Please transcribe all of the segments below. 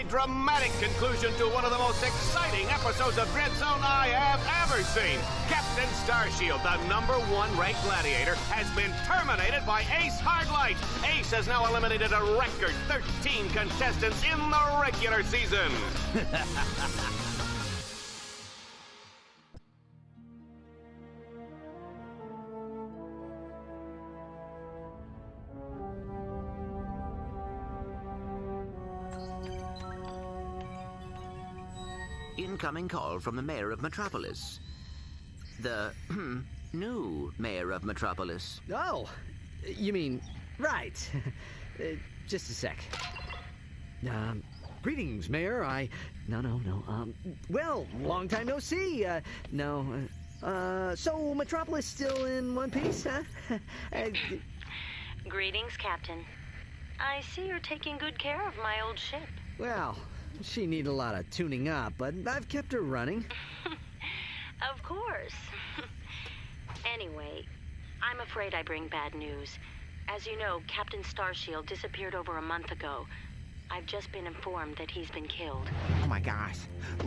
dramatic conclusion to one of the most exciting episodes of Dread Zone I have ever seen. Captain Starshield, the #1 ranked gladiator, has been terminated by Ace Hardlight. Ace has now eliminated a record 13 contestants in the regular season. Incoming call from the mayor of Metropolis. The new mayor of Metropolis. Oh, you mean, right. Just a sec. Greetings, Mayor. No. Well, long time no see. So Metropolis still in one piece, huh? Greetings, Captain. I see you're taking good care of my old ship. Well, she needs a lot of tuning up, but I've kept her running. Of course. Anyway, I'm afraid I bring bad news. As you know, Captain Starshield disappeared over a month ago. I've just been informed that he's been killed. Oh my gosh.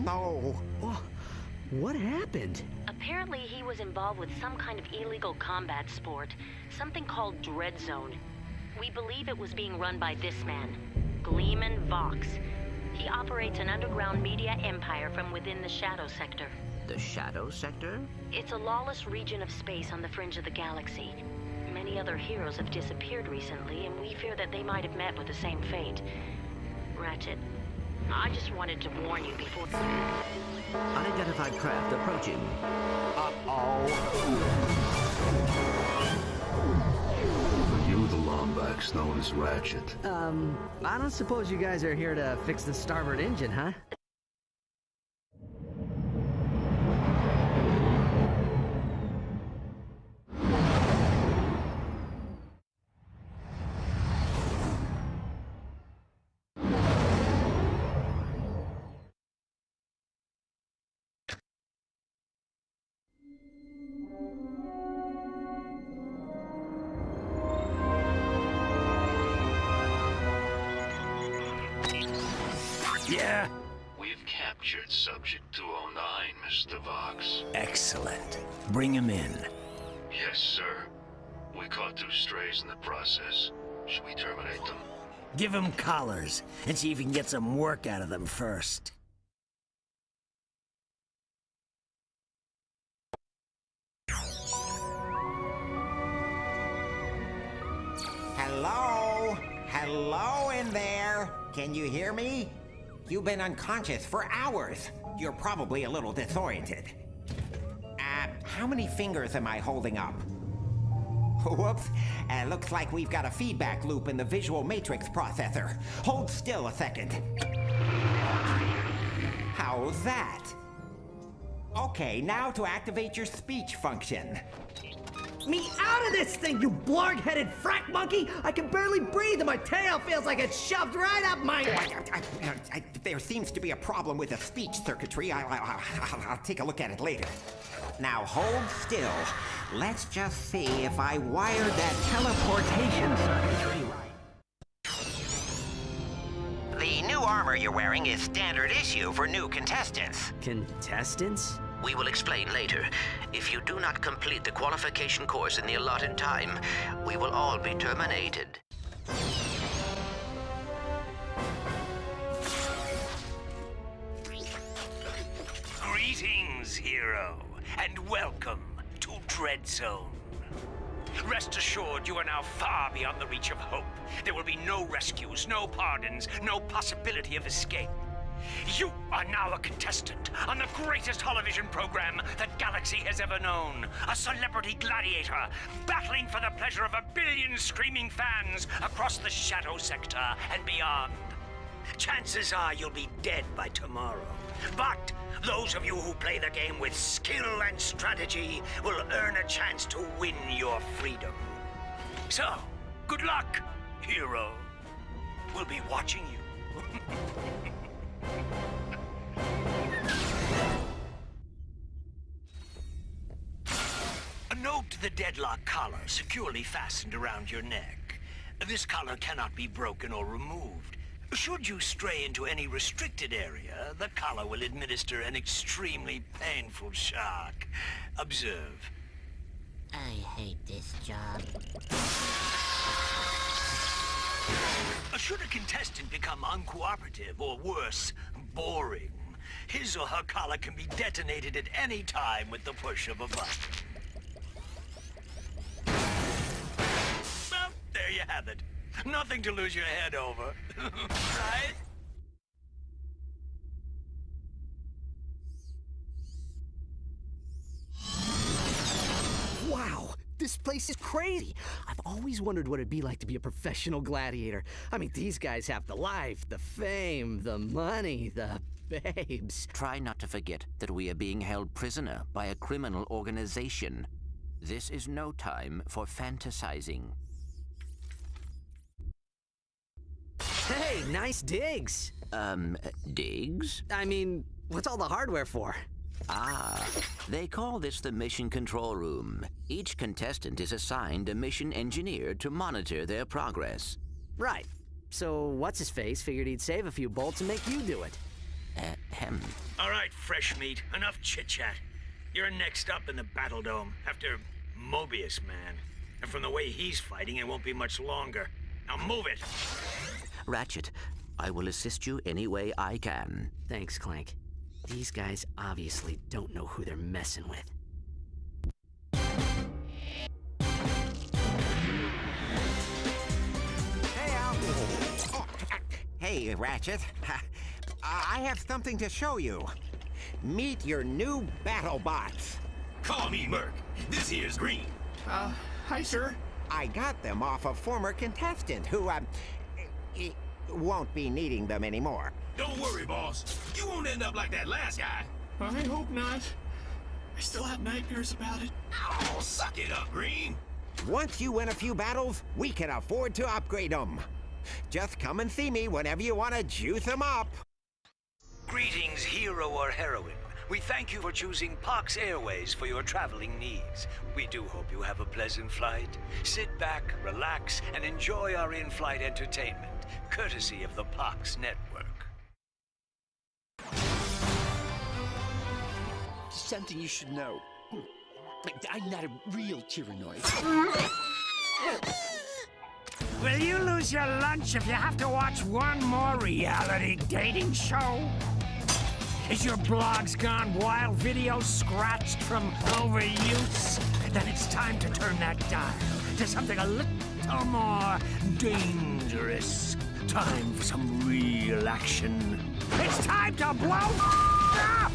No. Oh, what happened? Apparently he was involved with some kind of illegal combat sport, something called Dread Zone. We believe it was being run by this man, Gleeman Vox. He operates an underground media empire from within the Shadow Sector. The Shadow Sector? It's a lawless region of space on the fringe of the galaxy. Many other heroes have disappeared recently, and we fear that they might have met with the same fate. Ratchet, I just wanted to warn you before... Unidentified craft approaching. You the Lombax known as Ratchet. I don't suppose you guys are here to fix the starboard engine, huh? Yeah? We've captured Subject 209, Mr. Vox. Excellent. Bring him in. Yes, sir. We caught 2 strays in the process. Should we terminate them? Give him collars and see if you can get some work out of them first. Hello? Hello in there? Can you hear me? You've been unconscious for hours. You're probably a little disoriented. How many fingers am I holding up? Whoops. Looks like we've got a feedback loop in the visual matrix processor. Hold still a second. How's that? Okay, now to activate your speech function. Me out of this thing, you blarg-headed frack monkey! I can barely breathe and my tail feels like it's shoved right up my... There seems to be a problem with the speech circuitry. I'll take a look at it later. Now hold still. Let's just see if I wired that teleportation circuitry right. The new armor you're wearing is standard issue for new contestants. Contestants? We will explain later. If you do not complete the qualification course in the allotted time, we will all be terminated. Greetings, hero, and welcome to Dread Zone. Rest assured, you are now far beyond the reach of hope. There will be no rescues, no pardons, no possibility of escape. You are now a contestant on the greatest television program that Galaxy has ever known. A celebrity gladiator battling for the pleasure of 1 billion screaming fans across the Shadow Sector and beyond. Chances are you'll be dead by tomorrow. But those of you who play the game with skill and strategy will earn a chance to win your freedom. So, good luck, hero. We'll be watching you. Note the Deadlocked collar securely fastened around your neck. This collar cannot be broken or removed. Should you stray into any restricted area, the collar will administer an extremely painful shock. Observe. I hate this job. Should a contestant become uncooperative or worse, boring, his or her collar can be detonated at any time with the push of a button. Well, there you have it. Nothing to lose your head over, right? Wow, this place is crazy. I've always wondered what it'd be like to be a professional gladiator. I mean, these guys have the life, the fame, the money, the babes. Try not to forget that we are being held prisoner by a criminal organization. This is no time for fantasizing. Hey, nice digs. Digs? I mean, what's all the hardware for? Ah, they call this the mission control room. Each contestant is assigned a mission engineer to monitor their progress. Right. So what's-his-face figured he'd save a few bolts and make you do it. Ahem. All right, fresh meat. Enough chit-chat. You're next up in the Battle Dome, after Mobius Man. And from the way he's fighting, it won't be much longer. Now move it! Ratchet, I will assist you any way I can. Thanks, Clank. These guys obviously don't know who they're messing with. Hey, Al. Hey, Ratchet. I have something to show you. Meet your new battle bots. Call me Merc. This here's Green. Hi, sir. I got them off a former contestant who, won't be needing them anymore. Don't worry, boss. You won't end up like that last guy. I hope not. I still have nightmares about it. Oh, suck it up, Green. Once you win a few battles, we can afford to upgrade them. Just come and see me whenever you want to juice them up. Greetings, hero or heroine. We thank you for choosing Pox Airways for your traveling needs. We do hope you have a pleasant flight. Sit back, relax, and enjoy our in-flight entertainment, courtesy of the Pox Network. Something you should know. I'm not a real tyrannoid. Will you lose your lunch if you have to watch one more reality dating show? Is your blogs gone wild, videos scratched from overuse? Then it's time to turn that dial to something a little more dangerous. Time for some real action. It's time to blow up!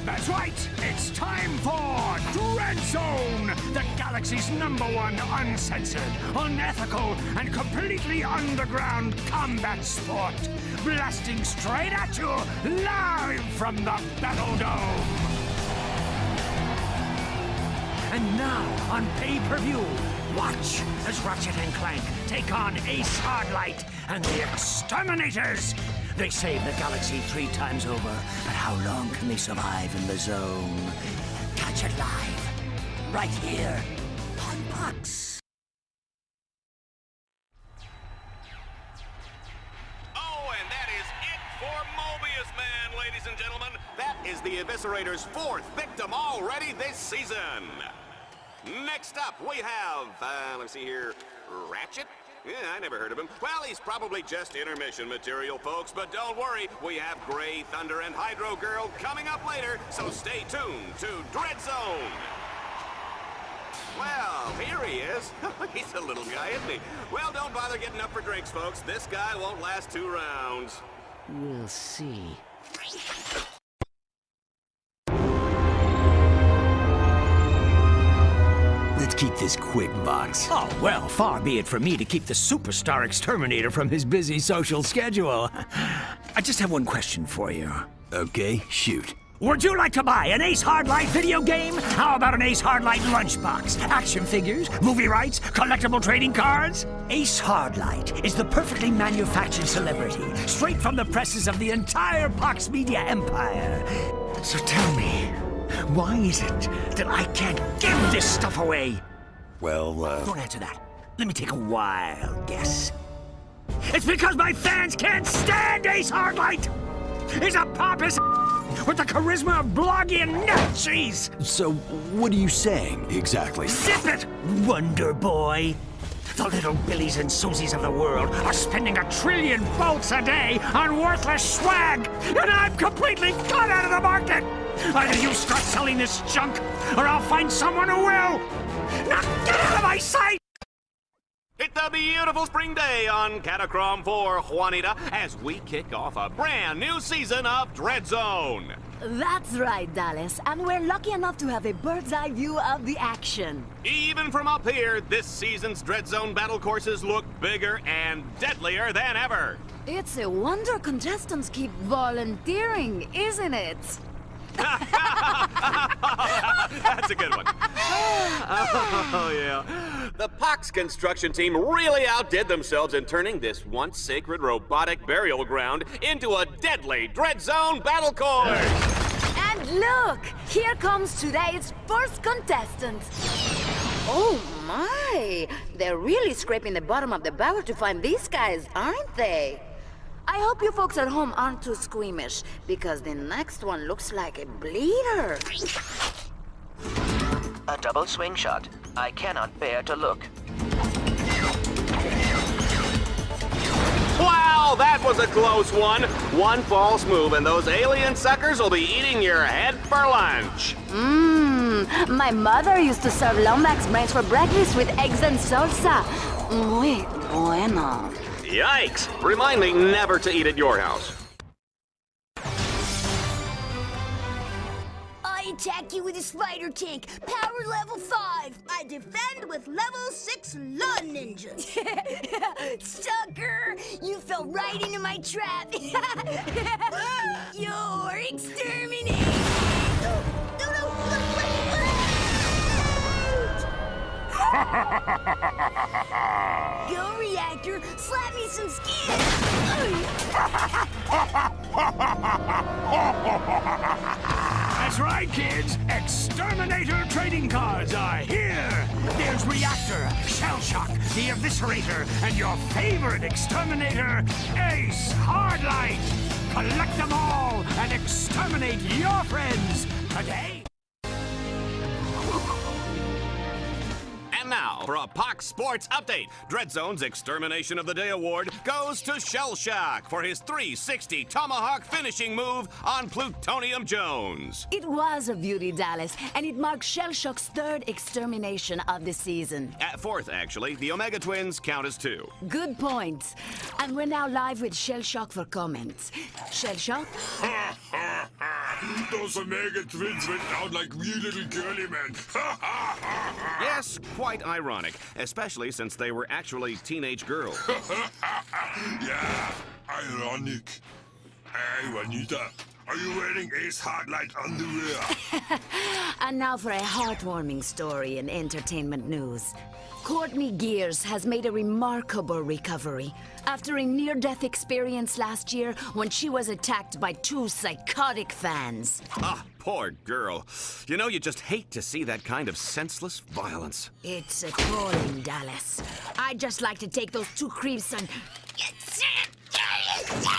That's right, it's time for Dread Zone, the galaxy's #1 uncensored, unethical, and completely underground combat sport. Blasting straight at you, live from the Battle Dome. And now, on pay-per-view, watch as Ratchet and Clank take on Ace Hardlight and the Exterminators. They save the galaxy 3 times over, but how long can they survive in the zone? Catch it live, right here, on Pox. Oh, and that is it for Mobius Man, ladies and gentlemen. That is the Eviscerator's 4th victim already this season. Next up, we have, let's see here, Ratchet? Yeah, I never heard of him. Well, he's probably just intermission material, folks, but don't worry, we have Gray Thunder and Hydro Girl coming up later, so stay tuned to Dread Zone. Well, here he is. He's a little guy, isn't he? Well, don't bother getting up for drinks, folks. This guy won't last 2 rounds. We'll see. Let's keep this quick, Vox. Oh, well, far be it from me to keep the superstar exterminator from his busy social schedule. I just have one question for you. Okay, shoot. Would you like to buy an Ace Hardlight video game? How about an Ace Hardlight lunchbox? Action figures, movie rights, collectible trading cards? Ace Hardlight is the perfectly manufactured celebrity, straight from the presses of the entire Pox Media empire. So tell me, why is it that I can't give this stuff away? Well, Don't answer that. Let me take a wild guess. It's because my fans can't stand Ace Hardlight! He's a pompous with the charisma of blogging nut cheese! So, what are you saying, exactly? Zip it, Wonder Boy! The little Billies and Susies of the world are spending 1 trillion volts a day on worthless swag, and I'm completely cut out of the market! Either you start selling this junk, or I'll find someone who will! Now get out of my sight! It's a beautiful spring day on Catacrom 4, Juanita, as we kick off a brand new season of Dread Zone. That's right, Dallas, and we're lucky enough to have a bird's eye view of the action. Even from up here, this season's Dread Zone battle courses look bigger and deadlier than ever. It's a wonder contestants keep volunteering, isn't it? That's a good one. Oh, yeah. The Pox construction team really outdid themselves in turning this once sacred robotic burial ground into a deadly Dread Zone battle course. And look, here comes today's first contestant. Oh my, they're really scraping the bottom of the barrel to find these guys, aren't they? I hope you folks at home aren't too squeamish, because the next one looks like a bleeder. A double swing shot. I cannot bear to look. Wow, that was a close one. One false move and those alien suckers will be eating your head for lunch. My mother used to serve Lombax brains for breakfast with eggs and salsa. Muy bueno. Yikes! Remind me never to eat at your house. I attack you with a spider tank, power level 5. I defend with level 6 lawn ninjas. Sucker! You fell right into my trap. You're exterminated. Go, Reactor! Slap me some skin! That's right, kids! Exterminator trading cards are here! There's Reactor, Shell Shock, the Eviscerator, and your favorite exterminator, Ace Hardlight! Collect them all and exterminate your friends today! And now, for a Pox Sports update, Dread Zone's Extermination of the Day award goes to Shell Shock for his 360 Tomahawk finishing move on Plutonium Jones. It was a beauty, Dallas, and it marks Shell Shock's 3rd extermination of the season. 4th, actually. The Omega Twins count as 2. Good point. And we're now live with Shell Shock for comments. Shell Shock? Those Omega Twins went down like wee little curly men. Yes, quite ironic, especially since they were actually teenage girls. Yeah, ironic. Hey, Juanita, are you wearing Ace Hardlight underwear? And now for a heartwarming story in entertainment news. Courtney Gears has made a remarkable recovery after a near-death experience last year when she was attacked by 2 psychotic fans. Ah, poor girl. You know, you just hate to see that kind of senseless violence. It's appalling, Dallas. I'd just like to take those 2 creeps and...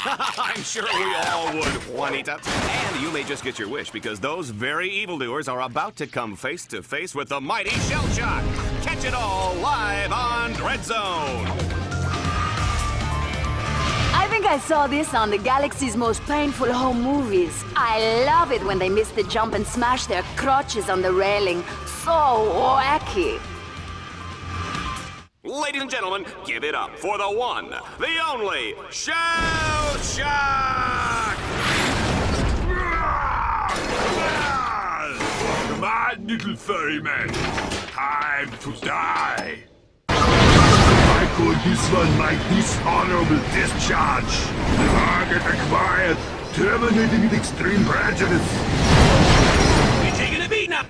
I'm sure we all would, Juanita. And you may just get your wish, because those very evildoers are about to come face to face with the mighty Shell Shock. Catch it all live on Dread Zone. I think I saw this on the galaxy's most painful home movies. I love it when they miss the jump and smash their crotches on the railing. So wacky. Ladies and gentlemen, give it up for the one, the only, Shell Shock! Come on, little furry man. Time to die. I call this one my dishonorable discharge. Target acquired. Terminating with extreme prejudice. We're taking a beat now.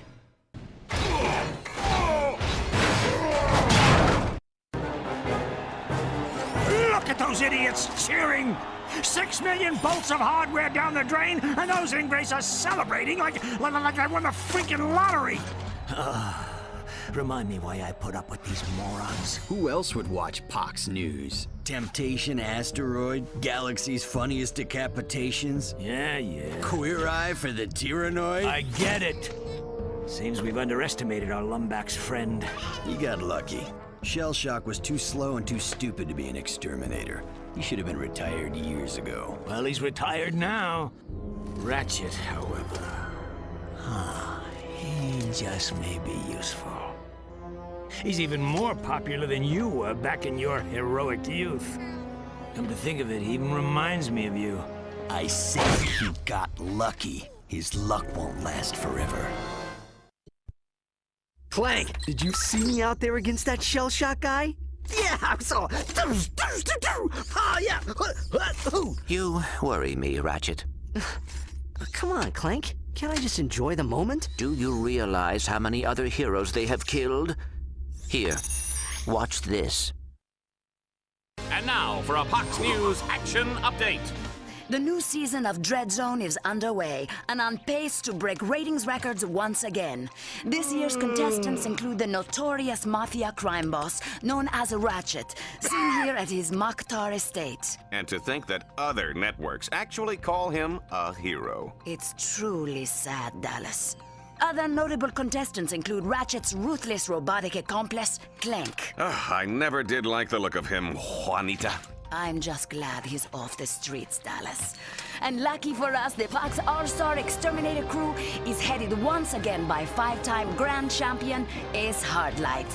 Look at those idiots cheering! 6 million bolts of hardware down the drain, and those ingrates are celebrating like I won the freaking lottery! Remind me why I put up with these morons. Who else would watch Pox News? Temptation Asteroid? Galaxy's funniest decapitations? Yeah. Queer Eye for the Tyrannoid? I get it. Seems we've underestimated our Lumbach's friend. You got lucky. Shell Shock was too slow and too stupid to be an exterminator. He should have been retired years ago. Well, he's retired now. Ratchet, however... He just may be useful. He's even more popular than you were back in your heroic youth. Come to think of it, he even reminds me of you. I said he got lucky. His luck won't last forever. Clank, did you see me out there against that shell shock guy? Yeah, I saw. Oh, yeah. You worry me, Ratchet. Come on, Clank. Can't I just enjoy the moment? Do you realize how many other heroes they have killed? Here, watch this. And now for a Pox News action update. The new season of Dread Zone is underway and on pace to break ratings records once again. This year's contestants include the notorious mafia crime boss known as Ratchet, seen here at his Mokhtar estate. And to think that other networks actually call him a hero. It's truly sad, Dallas. Other notable contestants include Ratchet's ruthless robotic accomplice, Clank. I never did like the look of him, Juanita. I'm just glad he's off the streets, Dallas. And lucky for us, the Pox All-Star Exterminator crew is headed once again by five-time Grand Champion Ace Hardlight.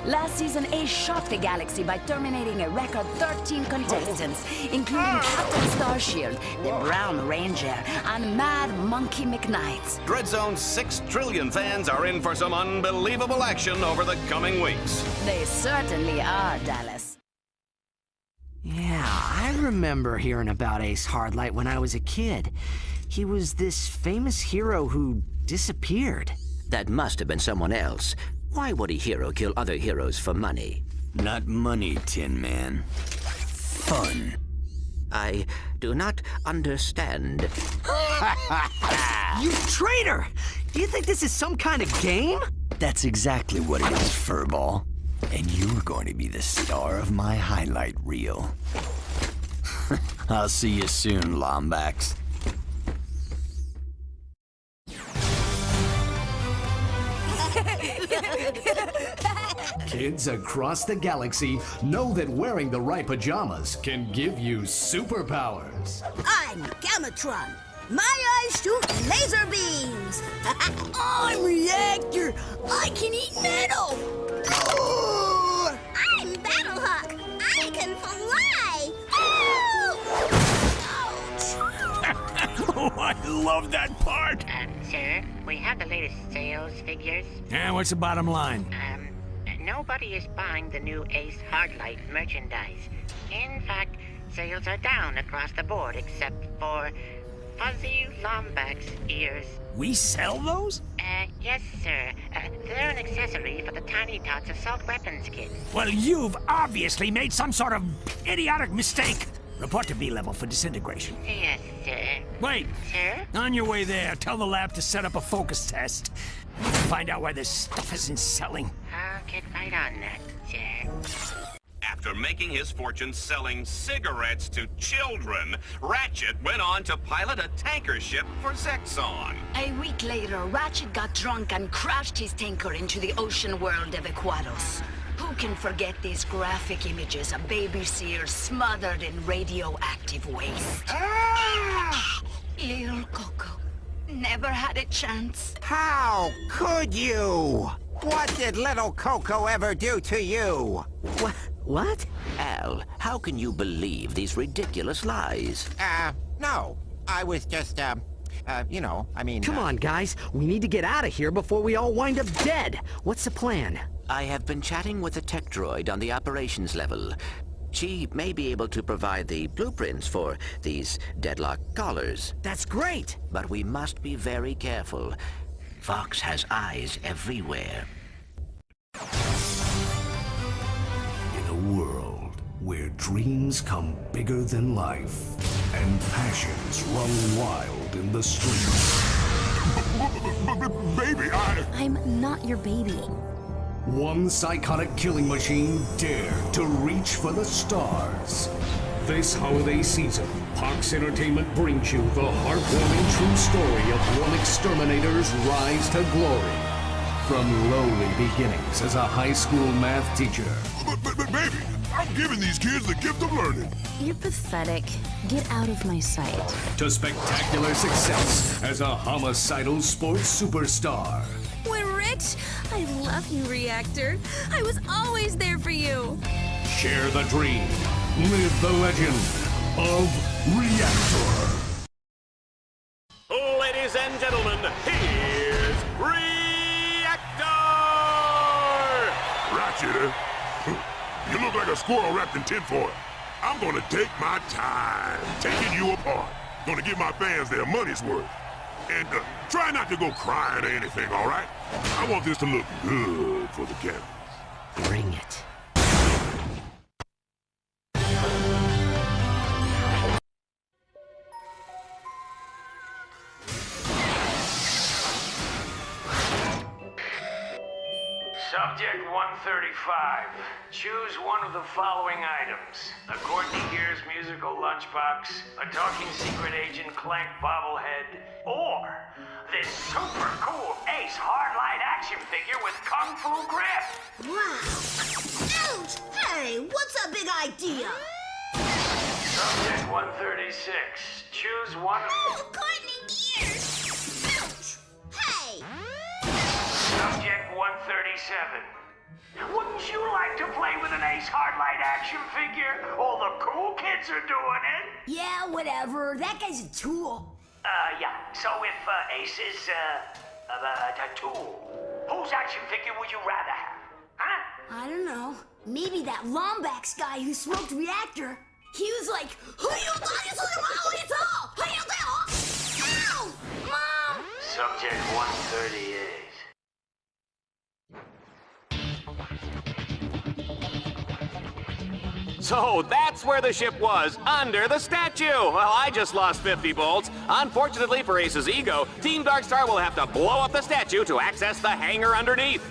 Last season, Ace shocked the galaxy by terminating a record 13 contestants, including Captain Starshield, the Brown Ranger, and Mad Monkey McKnight. Dread Zone's 6 trillion fans are in for some unbelievable action over the coming weeks. They certainly are, Dallas. Yeah, I remember hearing about Ace Hardlight when I was a kid. He was this famous hero who disappeared. That must have been someone else. Why would a hero kill other heroes for money? Not money, Tin Man. Fun. I do not understand. You traitor! Do you think this is some kind of game? That's exactly what it is, Furball. And you're going to be the star of my highlight reel. I'll see you soon, Lombax. Kids across the galaxy know that wearing the right pajamas can give you superpowers. I'm Gamatron. My eyes shoot laser beams. I'm Reactor. I can eat metal. I'm Battlehawk. I can fly. Oh, I love that part. Sir, we have the latest sales figures. And what's the bottom line? Nobody is buying the new Ace Hardlight merchandise. In fact, sales are down across the board except for fuzzy Lombax ears. We sell those? Yes, sir. They're an accessory for the Tiny Tots assault weapons kit. Well, you've obviously made some sort of idiotic mistake. Report to B-level for disintegration. Yes, sir. Wait. Sir? On your way there, tell the lab to set up a focus test. Find out why this stuff isn't selling. I'll get right on that, sir. After making his fortune selling cigarettes to children, Ratchet went on to pilot a tanker ship for Zexon. A week later, Ratchet got drunk and crashed his tanker into the ocean world of Aquados. Who can forget these graphic images of baby seals smothered in radioactive waste? Little Coco never had a chance. How could you? What did little Coco ever do to you? What? Al, how can you believe these ridiculous lies? No. I was just, Come on, guys. We need to get out of here before we all wind up dead. What's the plan? I have been chatting with a tech droid on the operations level. She may be able to provide the blueprints for these Deadlocked collars. That's great! But we must be very careful. Fox has eyes everywhere. In a world where dreams come bigger than life and passions run wild in the streets. Baby, I'm not your baby. one psychotic killing machine dared to reach for the stars. This holiday season, Parks Entertainment brings you the heartwarming true story of one exterminator's rise to glory. From lowly beginnings as a high school math teacher. But baby, I'm giving these kids the gift of learning. You're pathetic. Get out of my sight. To spectacular success as a homicidal sports superstar. We're rich. I love you, Reactor. I was always there for you. Share the dream. Live the legend of Reactor. Ladies and gentlemen, here's Ratchet, you look like a squirrel wrapped in tinfoil. I'm gonna take my time taking you apart. Gonna give my fans their money's worth. And try not to go crying or anything, all right? I want this to look good for the cameras. Bring it. Subject 135. Choose one of the following items. A Courtney Gears musical lunchbox, a talking secret agent Clank bobblehead, or this super cool Ace Hardlight action figure with Kung Fu grip. Wow. Ouch! Hey, what's a big idea? Subject 136. Choose one. Oh, Courtney Gears! Ouch! Hey! Subject 137. Wouldn't you like to play with an Ace Hardlight action figure? All the cool kids are doing it. Yeah, whatever. That guy's a tool. Yeah. So if Ace is a tool, whose action figure would you rather have? Huh? I don't know. Maybe that Lombax guy who smoked Reactor. He was like, who you thought is it's all? Who you thought? Ow! Mom! Subject 138. So that's where the ship was, under the statue. Well, I just lost 50 volts. Unfortunately for Ace's ego, Team Darkstar will have to blow up the statue to access the hangar underneath.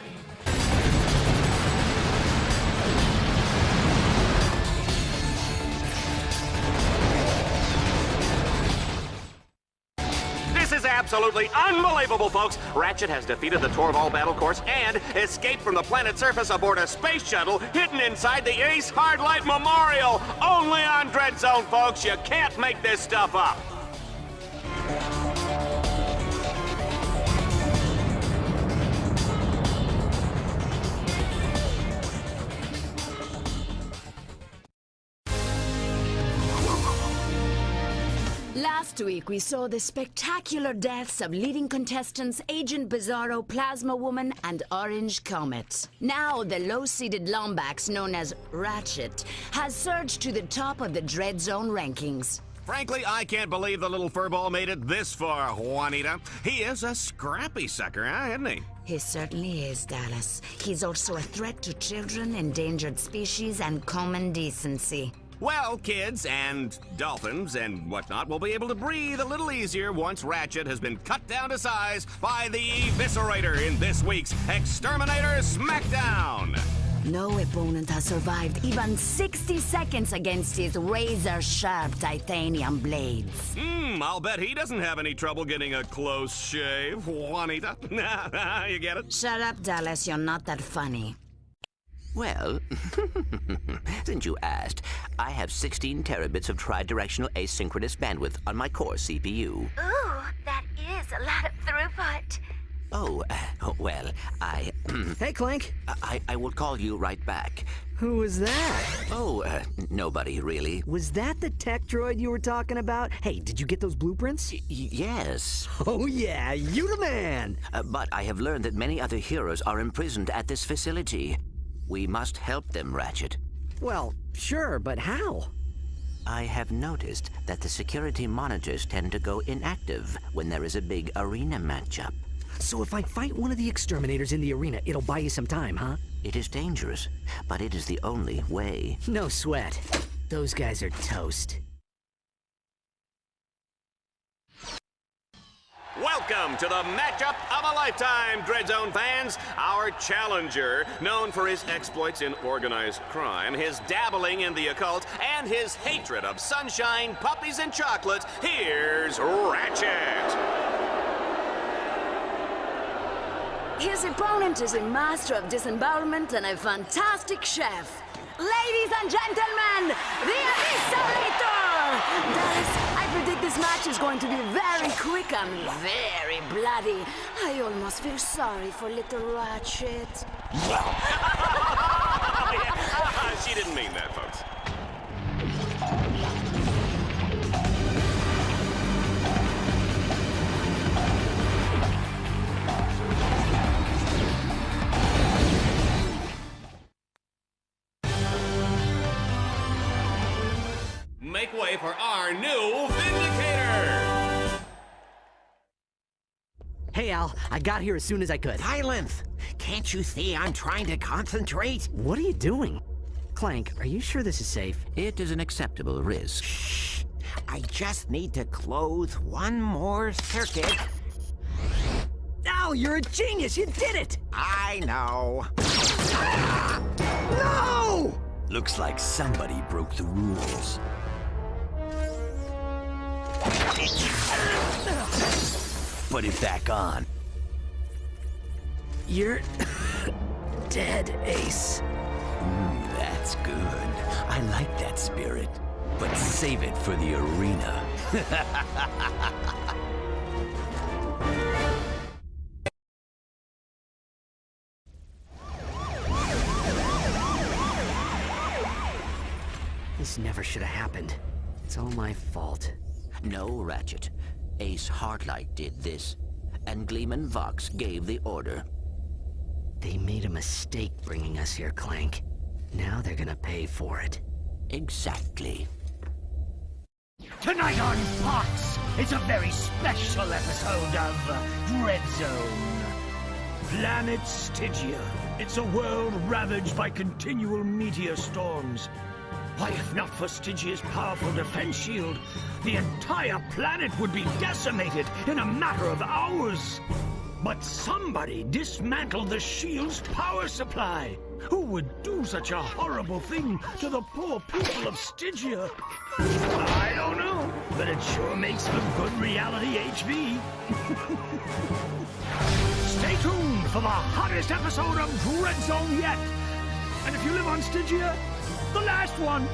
This is absolutely unbelievable, folks. Ratchet has defeated the Torval battle course and escaped from the planet's surface aboard a space shuttle hidden inside the Ace Hardlight Memorial. Only on Dread Zone, folks. You can't make this stuff up. Last week, we saw the spectacular deaths of leading contestants Agent Bizarro, Plasma Woman, and Orange Comet. Now, the low-seeded Lombax, known as Ratchet, has surged to the top of the Dread Zone rankings. Frankly, I can't believe the little furball made it this far, Juanita. He is a scrappy sucker, huh, isn't he? He certainly is, Dallas. He's also a threat to children, endangered species, and common decency. Well, kids and dolphins and whatnot will be able to breathe a little easier once Ratchet has been cut down to size by the Eviscerator in this week's Exterminator Smackdown. No opponent has survived even 60 seconds against his razor-sharp titanium blades. I'll bet he doesn't have any trouble getting a close shave, Juanita. You get it? Shut up, Dallas. You're not that funny. Well, since you asked, I have 16 terabits of tri-directional asynchronous bandwidth on my core CPU. Ooh, that is a lot of throughput. Oh, well, Hey, Clank. I will call you right back. Who was that? Oh, nobody, really. Was that the tech droid you were talking about? Hey, did you get those blueprints? Yes. Oh, yeah, you the man! But I have learned that many other heroes are imprisoned at this facility. We must help them, Ratchet. Well, sure, but how? I have noticed that the security monitors tend to go inactive when there is a big arena matchup. So if I fight one of the exterminators in the arena, it'll buy you some time, huh? It is dangerous, but it is the only way. No sweat. Those guys are toast. Welcome to the matchup of a lifetime, Dreadzone fans. Our challenger, known for his exploits in organized crime, his dabbling in the occult, and his hatred of sunshine, puppies, and chocolate, here's Ratchet. His opponent is a master of disembowelment and a fantastic chef. Ladies and gentlemen, the Eviscerator! Guys, I predict this match is going to be very quick and very bloody. I almost feel sorry for little Ratchet. She didn't mean that, folks. Make way for our new Vindicator! Hey, Al, I got here as soon as I could. Silence! Can't you see I'm trying to concentrate? What are you doing? Clank, are you sure this is safe? It is an acceptable risk. Shh! I just need to close one more circuit. Al, you're a genius! You did it! I know. No! Looks like somebody broke the rules. Put it back on. You're dead, Ace. That's good. I like that spirit. But save it for the arena. This never should have happened. It's all my fault. No, Ratchet. Ace Hardlight did this, and Gleeman Vox gave the order. They made a mistake bringing us here, Clank. Now they're gonna pay for it. Exactly. Tonight on Fox, it's a very special episode of Dreadzone. Planet Stygia. It's a world ravaged by continual meteor storms. Why, if not for Stygia's powerful defense shield, the entire planet would be decimated in a matter of hours. But somebody dismantled the shield's power supply. Who would do such a horrible thing to the poor people of Stygia? I don't know, but it sure makes for good reality HV. Stay tuned for the hottest episode of Dreadzone yet. And if you live on Stygia, the last one.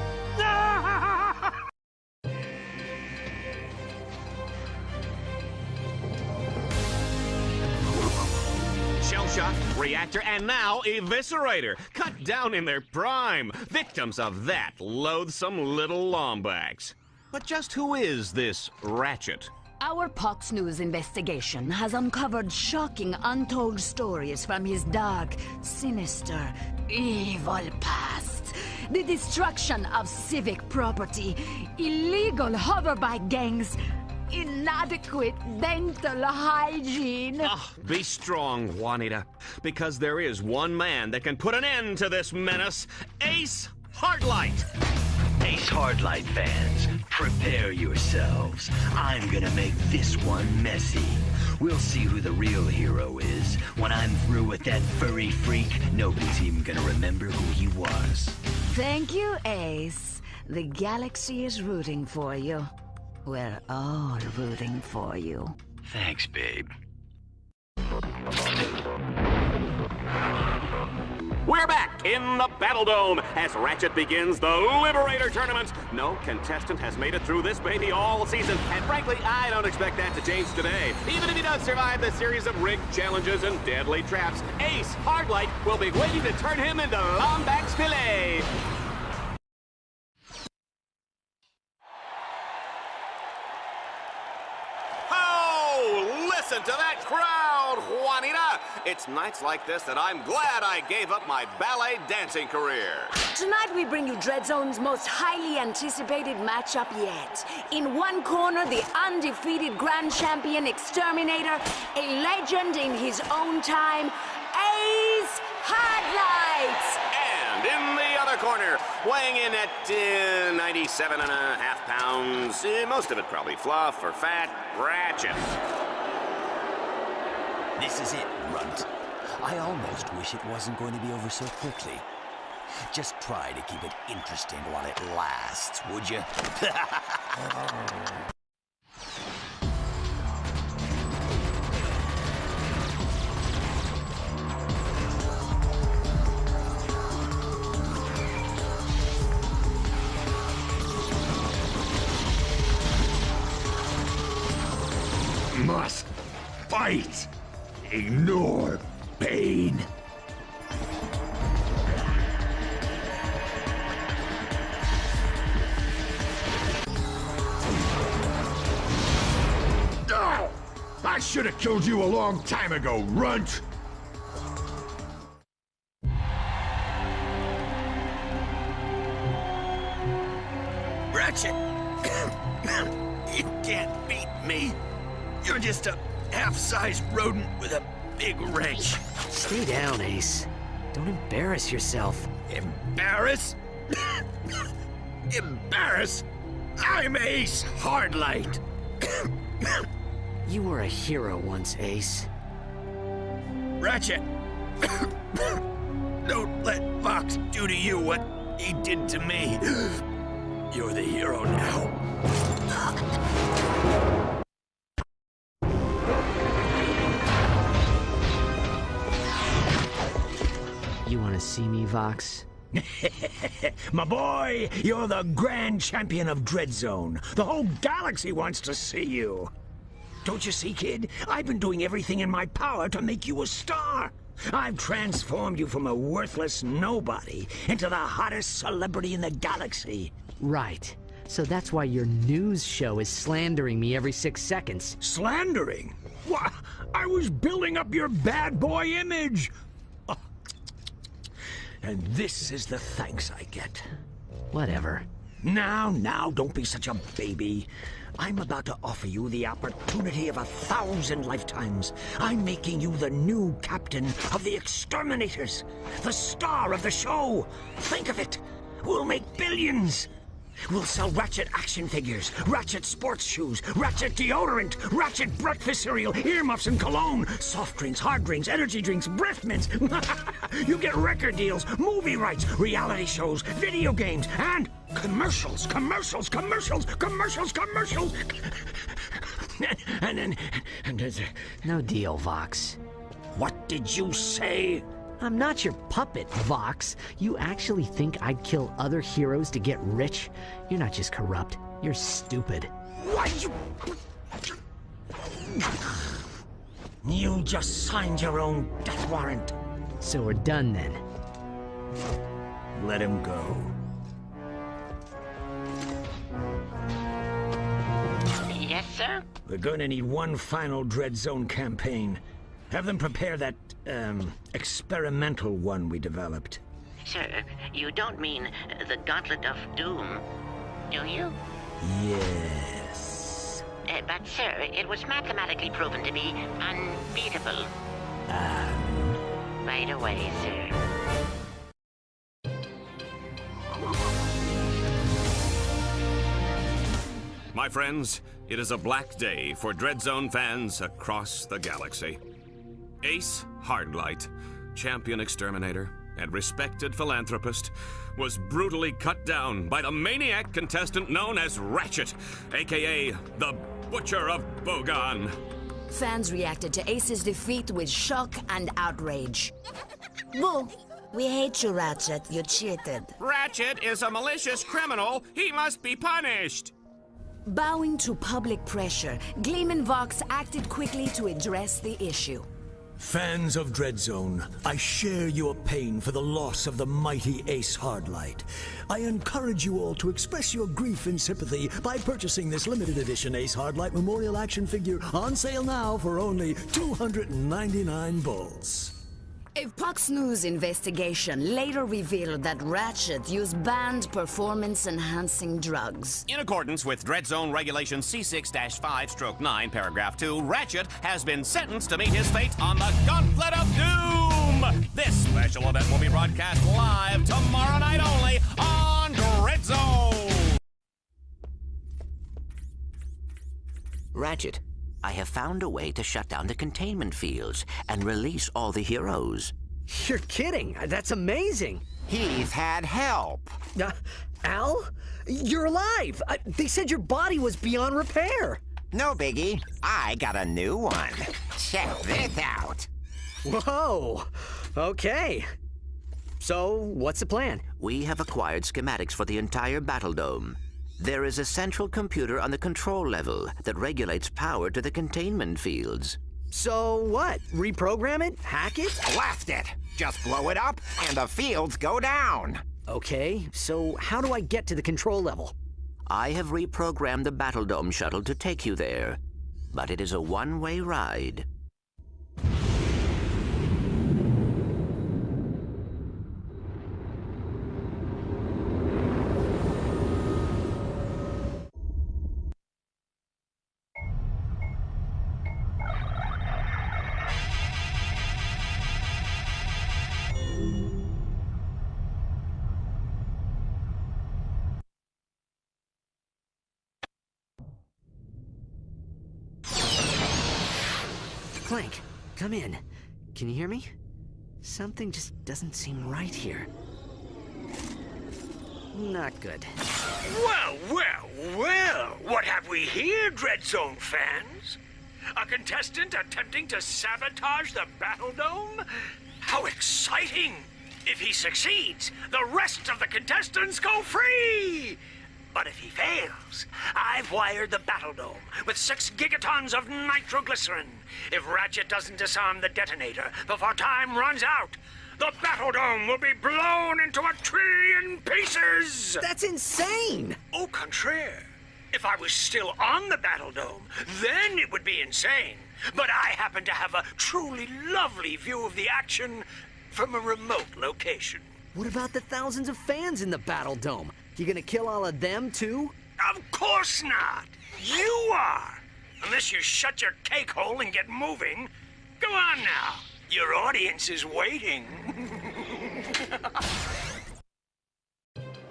Shellshock, Reactor, and now Eviscerator, cut down in their prime, victims of that loathsome little Lombax. But just who is this Ratchet? Our Fox News investigation has uncovered shocking, untold stories from his dark, sinister, evil past. The destruction of civic property, illegal hoverbike gangs, inadequate dental hygiene. Be strong, Juanita, because there is one man that can put an end to this menace, Ace Hardlight. Ace Hardlight fans, prepare yourselves. I'm gonna make this one messy. We'll see who the real hero is. When I'm through with that furry freak, nobody's even gonna remember who he was. Thank you, Ace. The galaxy is rooting for you. We're all rooting for you. Thanks, babe. We're back in the Battle Dome as Ratchet begins the Liberator Tournament. No contestant has made it through this baby all season, and frankly, I don't expect that to change today. Even if he does survive the series of rigged challenges and deadly traps, Ace Hardlight will be waiting to turn him into Lombax filet. Listen to that crowd, Juanita! It's nights like this that I'm glad I gave up my ballet dancing career. Tonight we bring you Dreadzone's most highly anticipated matchup yet. In one corner, the undefeated Grand Champion Exterminator, a legend in his own time, Ace Hardlight! And in the other corner, weighing in at 97.5 pounds, most of it probably fluff or fat, Ratchet. This is it, Runt. I almost wish it wasn't going to be over so quickly. Just try to keep it interesting while it lasts, would you? Must fight. Ignore pain. Oh, I should have killed you a long time ago, Runt. Ratchet! You can't beat me. You're just a half-sized rodent with a big wrench. Stay down, Ace. Don't embarrass yourself. Embarrass? Embarrass? I'm Ace Hardlight. You were a hero once, Ace. Ratchet! Don't let Fox do to you what he did to me. You're the hero now. You want to see me, Vox? My boy, you're the grand champion of Dread Zone. The whole galaxy wants to see you. Don't you see, kid? I've been doing everything in my power to make you a star. I've transformed you from a worthless nobody into the hottest celebrity in the galaxy. Right. So that's why your news show is slandering me every 6 seconds. Slandering? What? I was building up your bad boy image. Oh. And this is the thanks I get. Whatever. Now, don't be such a baby. I'm about to offer you the opportunity of 1,000 lifetimes. I'm making you the new captain of the Exterminators, the star of the show. Think of it. We'll make billions. We'll sell Ratchet action figures, Ratchet sports shoes, Ratchet deodorant, Ratchet breakfast cereal, earmuffs and cologne, soft drinks, hard drinks, energy drinks, breath mints. You get record deals, movie rights, reality shows, video games, and commercials. No deal, Vox. What did you say? I'm not your puppet, Vox. You actually think I'd kill other heroes to get rich? You're not just corrupt, you're stupid. Why you just signed your own death warrant. So we're done then. Let him go. Yes, sir? We're going to need one final Dread Zone campaign. Have them prepare that, experimental one we developed. Sir, you don't mean the Gauntlet of Doom, do you? Yes. But, sir, it was mathematically proven to be unbeatable. Right away, sir. My friends, it is a black day for Dread Zone fans across the galaxy. Ace Hardlight, champion exterminator and respected philanthropist, was brutally cut down by the maniac contestant known as Ratchet, aka the Butcher of Bogan. Fans reacted to Ace's defeat with shock and outrage. Boo! We hate you, Ratchet. You cheated. Ratchet is a malicious criminal. He must be punished. Bowing to public pressure, Gleam and Vox acted quickly to address the issue. Fans of Dread Zone, I share your pain for the loss of the mighty Ace Hardlight. I encourage you all to express your grief and sympathy by purchasing this limited edition Ace Hardlight Memorial action figure on sale now for only 299 bolts. A Fox News investigation later revealed that Ratchet used banned performance-enhancing drugs. In accordance with Dread Zone Regulation C6-5/9, Paragraph 2, Ratchet has been sentenced to meet his fate on the Gauntlet of Doom! This special event will be broadcast live tomorrow night only on Dread Zone! Ratchet, I have found a way to shut down the containment fields and release all the heroes. You're kidding. That's amazing. He's had help. Al? You're alive. They said your body was beyond repair. No biggie. I got a new one. Check this out. Whoa. Okay. So, what's the plan? We have acquired schematics for the entire Battle Dome. There is a central computer on the control level that regulates power to the containment fields. So what? Reprogram it? Hack it? Blast it! Just blow it up, and the fields go down. Okay, so how do I get to the control level? I have reprogrammed the Battle Dome shuttle to take you there, but it is a one-way ride. Clank, come in. Can you hear me? Something just doesn't seem right here. Not good. Well, well, well! What have we here, Dread Zone fans? A contestant attempting to sabotage the Battle Dome? How exciting! If he succeeds, the rest of the contestants go free! But if he fails, I've wired the Battle Dome with 6 gigatons of nitroglycerin. If Ratchet doesn't disarm the detonator before time runs out, the Battle Dome will be blown into 1,000,000,000,000 pieces! That's insane! Au contraire. If I was still on the Battle Dome, then it would be insane. But I happen to have a truly lovely view of the action from a remote location. What about the thousands of fans in the Battle Dome? You gonna kill all of them, too? Of course not! You are! Unless you shut your cake hole and get moving. Go on now. Your audience is waiting.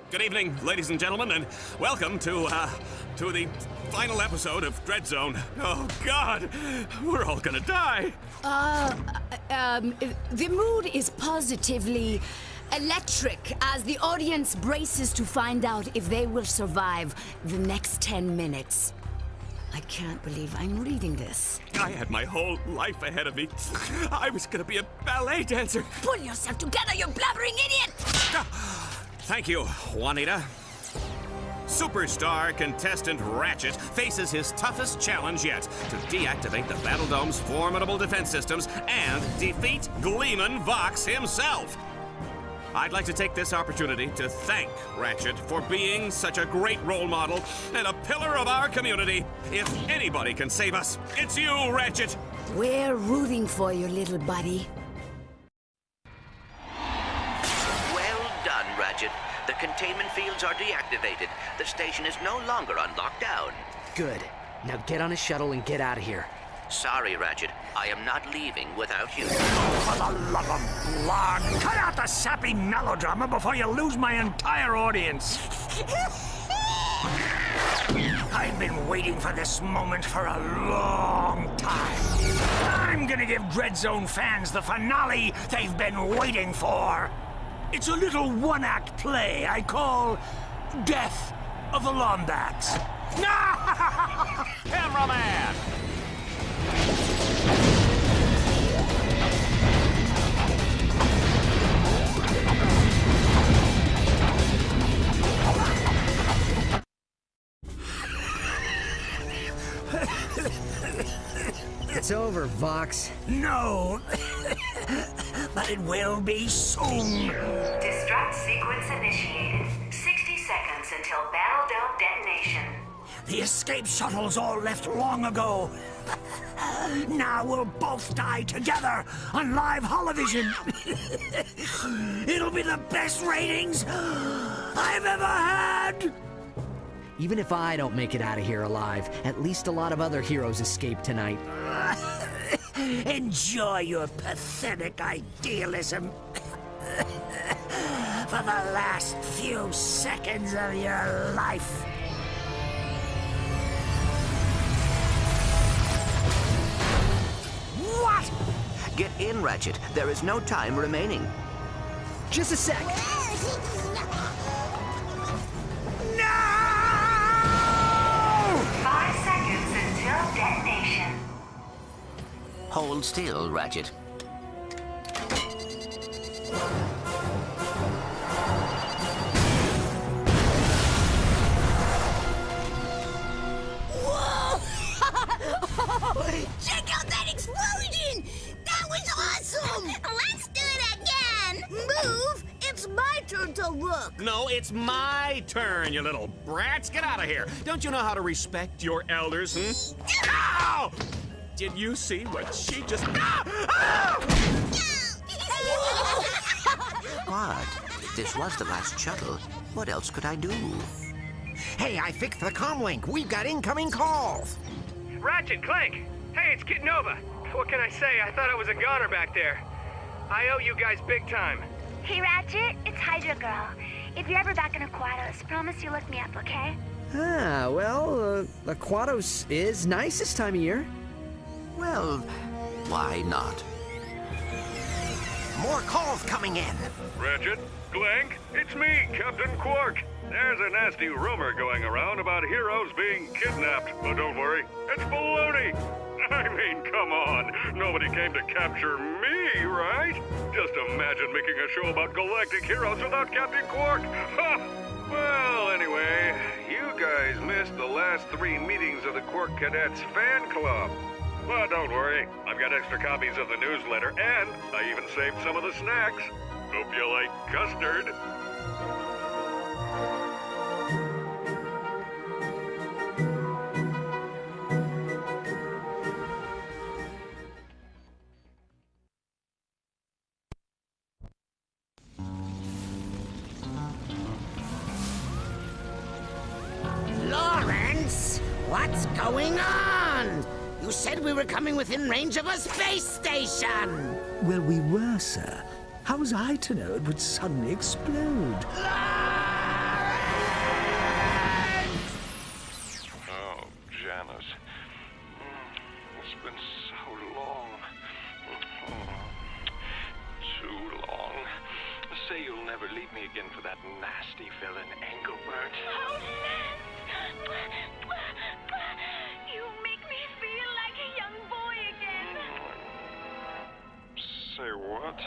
Good evening, ladies and gentlemen, and welcome to the final episode of Dread Zone. Oh, God! We're all gonna die! The mood is positively electric as the audience braces to find out if they will survive the next 10 minutes. I can't believe I'm reading this. I had my whole life ahead of me. I was gonna be a ballet dancer. Pull yourself together, you blabbering idiot! Thank you, Juanita. Superstar contestant Ratchet faces his toughest challenge yet to deactivate the Battle Dome's formidable defense systems and defeat Gleeman Vox himself. I'd like to take this opportunity to thank Ratchet for being such a great role model and a pillar of our community. If anybody can save us, it's you, Ratchet! We're rooting for you, little buddy. Well done, Ratchet. The containment fields are deactivated. The station is no longer on lockdown. Good. Now get on a shuttle and get out of here. Sorry, Ratchet. I am not leaving without you. For the love of blood, cut out the sappy melodrama before you lose my entire audience. I've been waiting for this moment for a long time. I'm gonna give Dread Zone fans the finale they've been waiting for. It's a little one-act play I call Death of the Lombats. Cameraman! It's over, Vox. No, but it will be soon. Destruct sequence initiated. 60 seconds until Battle Dome detonation. The escape shuttles all left long ago. Now we'll both die together on live holovision. It'll be the best ratings I've ever had. Even if I don't make it out of here alive, at least a lot of other heroes escape tonight. Enjoy your pathetic idealism. For the last few seconds of your life. Listen, Ratchet, there is no time remaining. Just a sec. 5 seconds until detonation. Hold still, Ratchet. Whoa! Check out that explosion! That was awesome! Let's do it again! Move! It's my turn to look! No, it's my turn, you little brats. Get out of here. Don't you know how to respect your elders, Ow! Did you see what she just... What? This was the last shuttle. What else could I do? Hey, I fixed the comlink. We've got incoming calls. Ratchet, Clank. Hey, it's Kit Nova. What can I say? I thought I was a goner back there. I owe you guys big time. Hey, Ratchet, it's Hydra Girl. If you're ever back in Aquatos, promise you look me up, okay? Ah, well, Aquatos is nice this time of year. Well, why not? More calls coming in. Ratchet, Clank, it's me, Captain Quark. There's a nasty rumor going around about heroes being kidnapped, but don't worry, it's baloney. I mean, come on. Nobody came to capture me, right? Just imagine making a show about galactic heroes without Captain Quark. Ha! Well, anyway, you guys missed the last 3 meetings of the Quark Cadets fan club. But don't worry, I've got extra copies of the newsletter, and I even saved some of the snacks. Hope you like custard. Lawrence, what's going on? You said we were coming within range of a space station! Well, we were, sir. How was I to know it would suddenly explode? Oh, Janice. It's been so long. Too long. Say you'll never leave me again for that nasty villain, Engelbert. Oh, you make me feel like a young boy again. Say what?